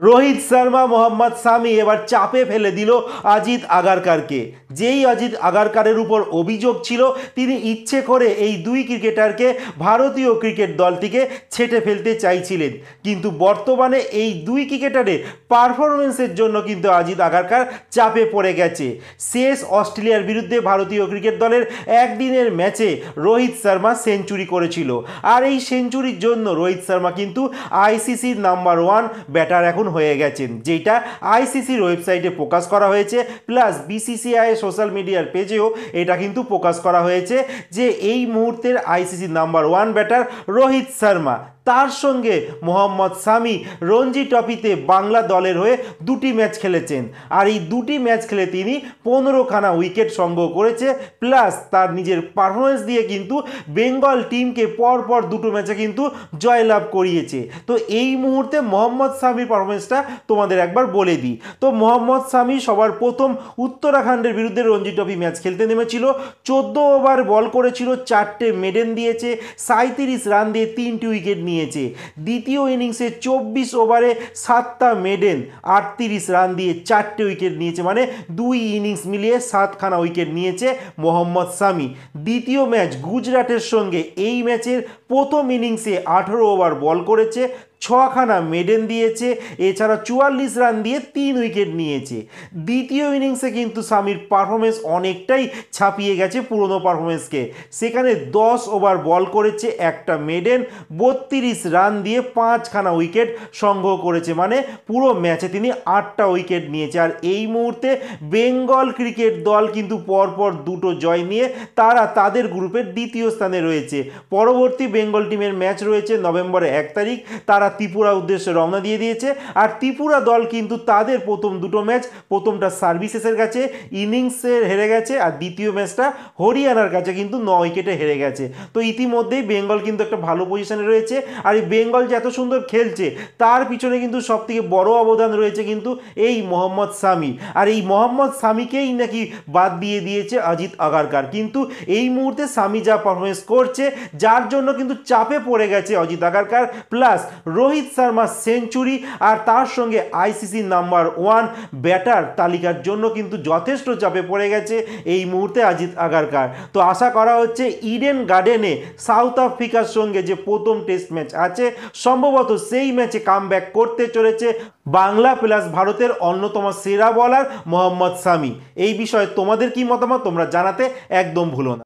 রোহিত শর্মা মোহাম্মদ সামি এবার চাপে ফেলে দিল অজিত আগারকারকে। যেই অজিত আগারকারের উপর অভিযোগ ছিল তিনি ইচ্ছে করে এই দুই ক্রিকেটারকে ভারতীয় ক্রিকেট দল থেকে ছেঁটে ফেলতে চাইছিলেন, কিন্তু বর্তমানে এই দুই ক্রিকেটারের পারফরমেন্সের জন্য কিন্তু অজিত আগারকার চাপে পড়ে গেছে। শেষ অস্ট্রেলিয়ার বিরুদ্ধে ভারতীয় ক্রিকেট দলের একদিনের ম্যাচে রোহিত শর্মা সেঞ্চুরি করেছিল, আর এই সেঞ্চুরির জন্য রোহিত শর্মা কিন্তু আইসিসির নাম্বার 1 ব্যাটার এখন হয়ে গেছেন, যেটা আইসিসির ওয়েবসাইটে প্রকাশ করা হয়েছে, প্লাস বিসিসিআই সোশ্যাল মিডিয়ার পেজেও এটা কিন্তু প্রকাশ করা হয়েছে যে এই মুহূর্তের আইসিসির নাম্বার 1 ব্যাটার রোহিত শর্মা। তার সঙ্গে মোহাম্মদ সামি রঞ্জি ট্রফিতে বাংলা দলের হয়ে দুটি ম্যাচ খেলেছেন, আর এই দুটি ম্যাচ খেলে তিনি 15খানা উইকেট সংগ্রহ করেছে, প্লাস তার নিজের পারফরমেন্স দিয়ে কিন্তু বেঙ্গল টিমকে পরপর দুটো ম্যাচে কিন্তু জয়লাভ করিয়েছে। তো এই মুহূর্তে মোহাম্মদ সামির পারফরমেন্সটা তোমাদের একবার বলে দিই। তো মোহাম্মদ সামি সবার প্রথম উত্তরাখণ্ডের বিরুদ্ধে রঞ্জি ট্রফি ম্যাচ খেলতে নেমেছিল। 14 ওভার বল করেছিল, 4টে মেডেন দিয়েছে, 37 রান দিয়ে 3টি উইকেট নিয়েছে। দ্বিতীয় ইনিংসে 24 ওভারে 7টা মেডেন, 38 রান দিয়ে 4টে উইকেট নিয়েছে, মানে দুই ইনিংস মিলিয়ে 7খানা উইকেট নিয়েছে মোহাম্মদ সামি। দ্বিতীয় ম্যাচ গুজরাটের সঙ্গে, এই ম্যাচের প্রথম ইনিংসে 18 ওভার বল করেছে, 6খানা মেডেন দিয়েছে, এছাড়া 44 রান দিয়ে 3 উইকেট নিয়েছে। দ্বিতীয় ইনিংসে কিন্তু সামির পারফরমেন্স অনেকটাই ছাপিয়ে গেছে পুরনো পারফরমেন্সকে। সেখানে 10 ওভার বল করেছে, একটা মেডেন, 32 রান দিয়ে 5খানা উইকেট সংগ্রহ করেছে, মানে পুরো ম্যাচে তিনি 8টা উইকেট নিয়েছে। আর এই মুহূর্তে বেঙ্গল ক্রিকেট দল কিন্তু পরপর দুটো জয় নিয়ে তারা তাদের গ্রুপের দ্বিতীয় স্থানে রয়েছে। পরবর্তী বেঙ্গল টিমের ম্যাচ রয়েছে নভেম্বরের 1 তারিখ, তারা ত্রিপুরা উদ্দেশ্যে রওনা দিয়ে দিয়েছে। আর ত্রিপুরা দল কিন্তু তাদের প্রথম দুটো ম্যাচ, প্রথমটা সার্ভিসেসের কাছে ইনিংসে হেরে গেছে, আর দ্বিতীয় ম্যাচটা হরিয়ানার কাছে কিন্তু 9 উইকেটে হেরে গেছে। তো ইতিমধ্যেই বেঙ্গল কিন্তু একটা ভালো পজিশনে রয়েছে, আর এই বেঙ্গল যে এত সুন্দর খেলছে তার পিছনে কিন্তু সবথেকে বড় অবদান রয়েছে কিন্তু এই মোহাম্মদ সামি। আর এই মোহাম্মদ সামিকেই নাকি বাদ দিয়ে দিয়েছে অজিত আগারকার, কিন্তু এই মুহূর্তে সামি যা পারফরমেন্স করছে যার জন্য কিন্তু চাপে পড়ে গেছে অজিত আগারকার, প্লাস রোহিত শর্মা সেঞ্চুরি, আর তার সঙ্গে আইসিসি নাম্বার 1 ব্যাটার তালিকার জন্য কিন্তু যথেষ্ট চাপে পড়ে গেছে এই মুহূর্তে অজিত আগারকার। তো আশা করা হচ্ছে ইডেন গার্ডেনে সাউথ আফ্রিকার সঙ্গে যে প্রথম টেস্ট ম্যাচ আছে, সম্ভবত সেই ম্যাচে কামব্যাক করতে চলেছে বাংলা প্লাস ভারতের অন্যতম সেরা বলার মোহাম্মদ সামি। এই বিষয়ে তোমাদের কি মতামত তোমরা জানাতে একদম ভুলো না।